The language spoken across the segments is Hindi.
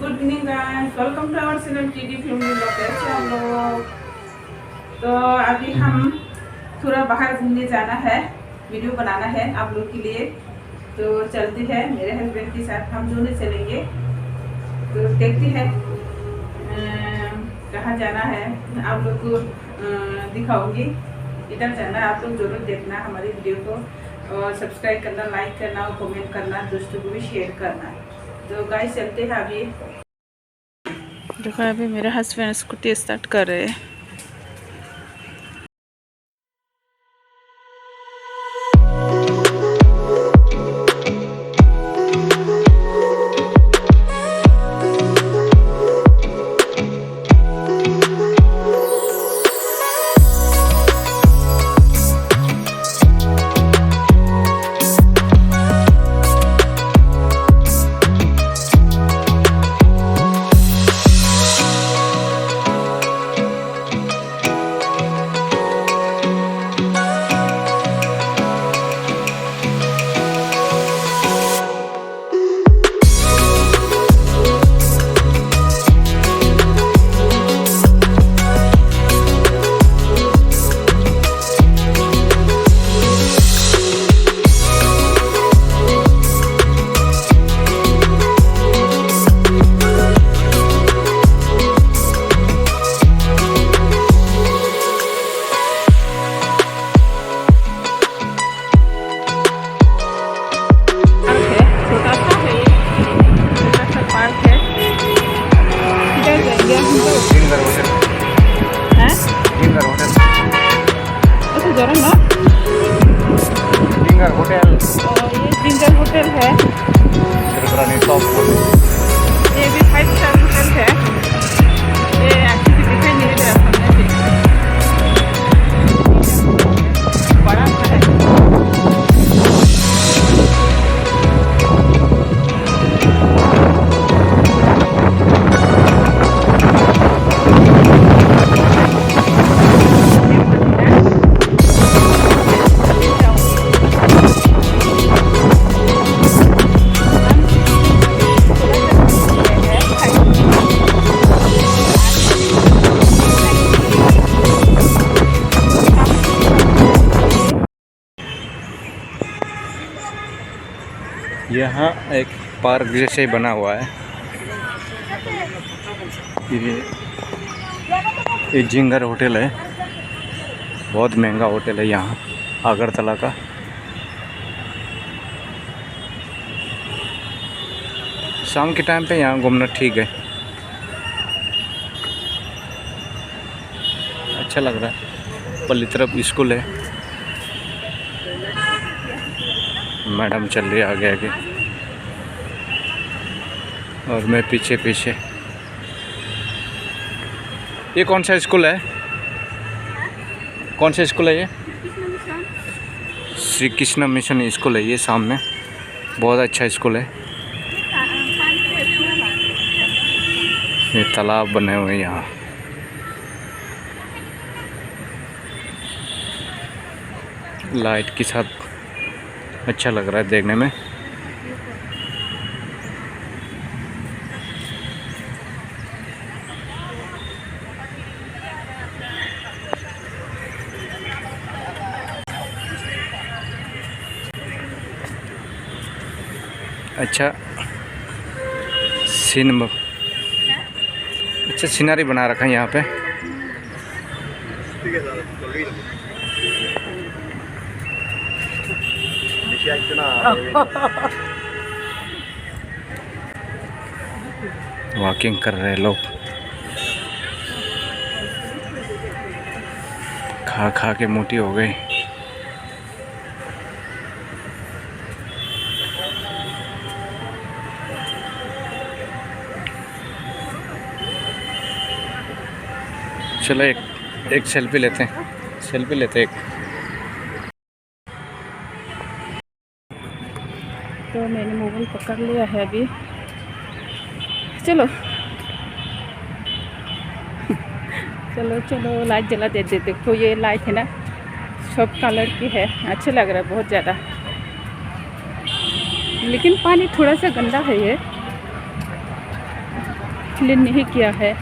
Good evening guys, welcome to our channel TD film blog. कैसे हम लोग? तो अभी हम थोड़ा बाहर घूमने जाना है, वीडियो बनाना है आप लोग के लिए। तो चलते हैं, मेरे हस्बैंड के साथ हम दोनों चलेंगे। तो देखते हैं कहाँ जाना है, आप लोग को दिखाऊंगी। इधर जाना है, आप लोग जरूर देखना हमारी वीडियो को और सब्सक्राइब करना, लाइक करना और कमेंट करना, दोस्तों को भी शेयर करना। तो गाइस चलते हैं। अभी देखो, अभी मेरे हस्बैंड स्कूटी स्टार्ट कर रहे हैं। जिंगर होटल है, ये भी 5 स्टार होटल है। ये अच्छी से दिखाई नहीं दे रहा सामने से, बड़ा सा है। यहाँ एक पार्क जैसे बना हुआ है। ये जिंगर होटल है, बहुत महंगा होटल है यहाँ अगरतला का। शाम के टाइम पे यहाँ घूमना ठीक है, अच्छा लग रहा है। पल्ली तरफ स्कूल है, मैडम चल रही है आगे आगे और मैं पीछे पीछे। ये कौन सा स्कूल है? कौन सा स्कूल है ये? श्री कृष्ण मिशन स्कूल है ये सामने, बहुत अच्छा स्कूल है। ये तालाब बने हुए हैं यहाँ। लाइट के साथ अच्छा लग रहा है देखने में। अच्छा अच्छा सीनरी बना रखा है यहाँ पे। वॉकिंग कर रहे हैं लोग, खा खा के मोटी हो गई। चलो एक सेल्फी लेते हैं, एक। तो मैंने मोबाइल पकड़ लिया है अभी। चलो चलो चलो, लाइट जला देते। देखो ये लाइट है ना, सब कलर की है, अच्छा लग रहा है बहुत ज़्यादा। लेकिन पानी थोड़ा सा गंदा है ये। इसलिए नहीं किया है।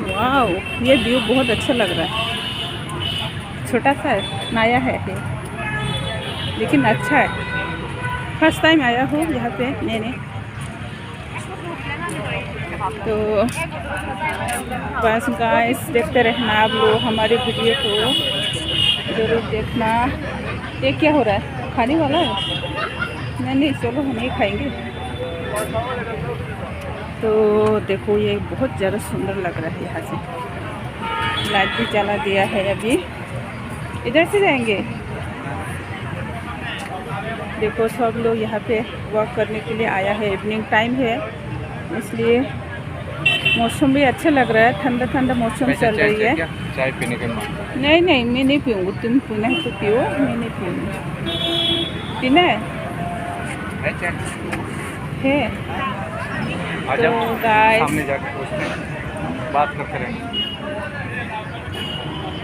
वाओ, ये व्यू बहुत अच्छा लग रहा है। छोटा सा है, नया है ये, लेकिन अच्छा है। फर्स्ट टाइम आया हूँ यहाँ पे मैंने। तो बस गाइस, देखते रहना आप लोग हमारे वीडियो को, ज़रूर देखना। ये क्या हो रहा है, खाने वाला है? नहीं, चलो हम ये खाएंगे। तो देखो, ये बहुत ज़्यादा सुंदर लग रहा है। यहाँ से लाइट भी जला दिया है। अभी इधर से जाएंगे। देखो, सब लोग यहाँ पे वॉक करने के लिए आया है। इवनिंग टाइम है, इसलिए मौसम भी अच्छा लग रहा है। ठंडा ठंडा मौसम चल रही है। चाय पीने के मन? नहीं, मैं नहीं पीऊँगी। तुम पीना है तो पियो, मैं नहीं पीऊँगी। पीना है? तो गाइस, सामने जाके बात करते रहेंगे।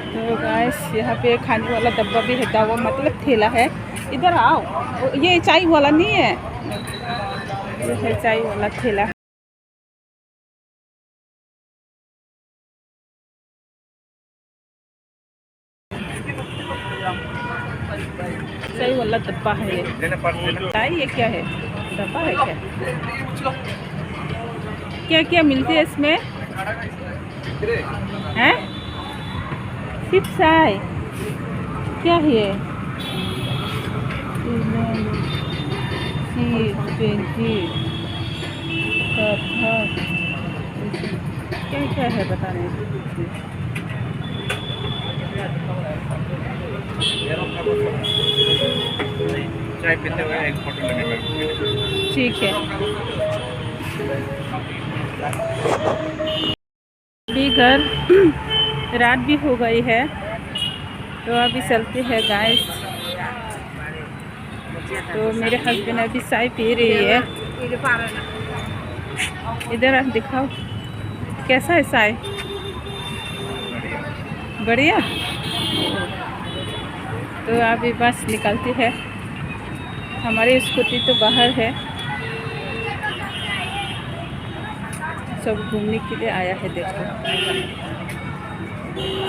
तो गाइस, यहाँ पे खाने वाला डब्बा भी रहता हुआ, मतलब ठेला है। इधर आओ। ये चाय वाला नहीं है, ये है चाय वाला ठेला। चाय वाला डब्बा है ये। चाय, ये क्या है? डब्बा है क्या? क्या क्या मिलती है इसमें? हैं? सिर्फ चाय? क्या है ये? क्या क्या है बता रहे हैं। चाय पीते हुए एक फोटो लगे मेरे को। ठीक है। अभी घर रात भी हो गई है, तो अभी चलते हैं गाइस। तो मेरे हस्बैंड अभी चाय पी रही है। इधर दिखाओ, कैसा है चाय? बढ़िया। तो अभी बस निकलती है। हमारी स्कूटी तो बाहर है। सब घूमने के लिए आया है। देखो,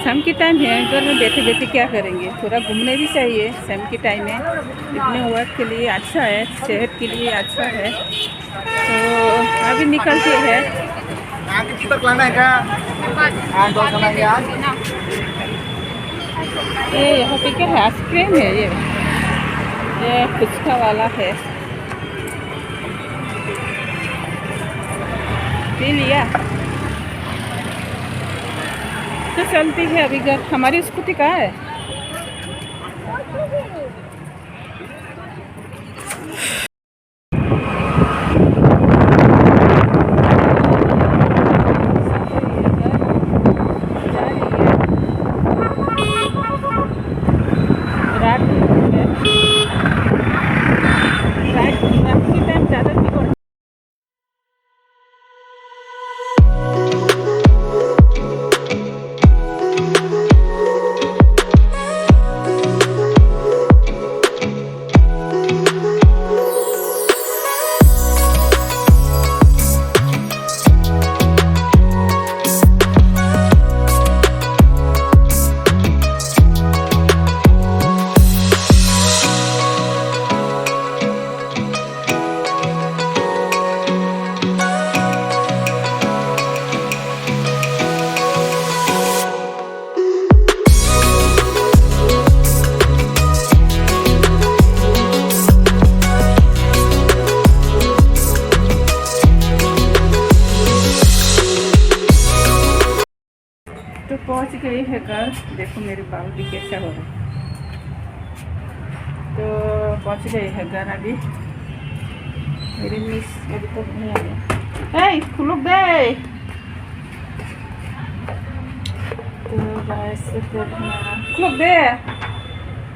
शाम की टाइम है, घर में बैठे बैठे क्या करेंगे? थोड़ा घूमने भी चाहिए शाम की टाइम में। इतने वर्क के लिए अच्छा है, सेहत के लिए अच्छा है। तो अभी निकलते हैं। ये यहाँ पे क्या है? आइसक्रीम है। ये फुचका वाला है। पी लिया तो चलती है अभी घर। हमारी स्कूटी कहाँ है? तो पहुंच गई है घर। देखो मेरे बाल भी कैसा हो रहा है। तो पहुंच गई है घर अभी। मेरी मिस अभी तक नहीं आई। खुलो दे। तो गैस खुलो दे।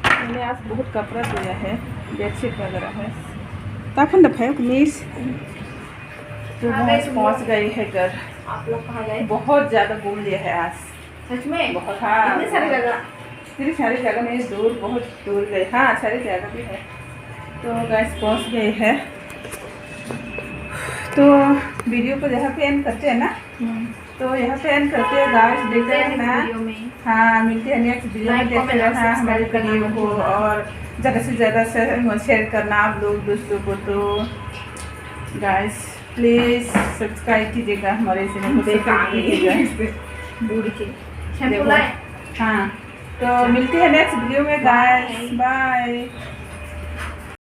मैंने आज बहुत कपड़ा धोया है, बेडशीट वगैरह है। ताकन दफाए मिस। तो पहुंच गई है घर। आप लोग कहाँ गए? बहुत ज़्यादा घूम लिया है आज, सच में? बहुत। हाँ, इतनी सारी जगह? इतनी सारी जगह नहीं, दूर, बहुत दूर गए। हाँ, सारी जगह भी है। तो गैस पहुंच गए है। तो वीडियो को यहाँ पे एंड करते हैं ना, तो यहाँ पे एंड करते हैं गाइस, देखते हैं ना। वीडियो में हाँ, मिलते हैं नेक्स्ट वीडियो में। Like, देखते comment, रहना और हमारे subscribe वीडियो करना को, मत और ज़्यादा से ज़्यादा शेयर करना आप लोग दोस्तों को। तो गाइस प्लीज़ सब्सक्राइब कीजिएगा हमारे चैनल को, सपोर्ट कीजिएगा। बूढ़ी के देखो। शैम्पू लाए। हाँ, तो मिलते हैं नेक्स्ट वीडियो में गाइस, बाय।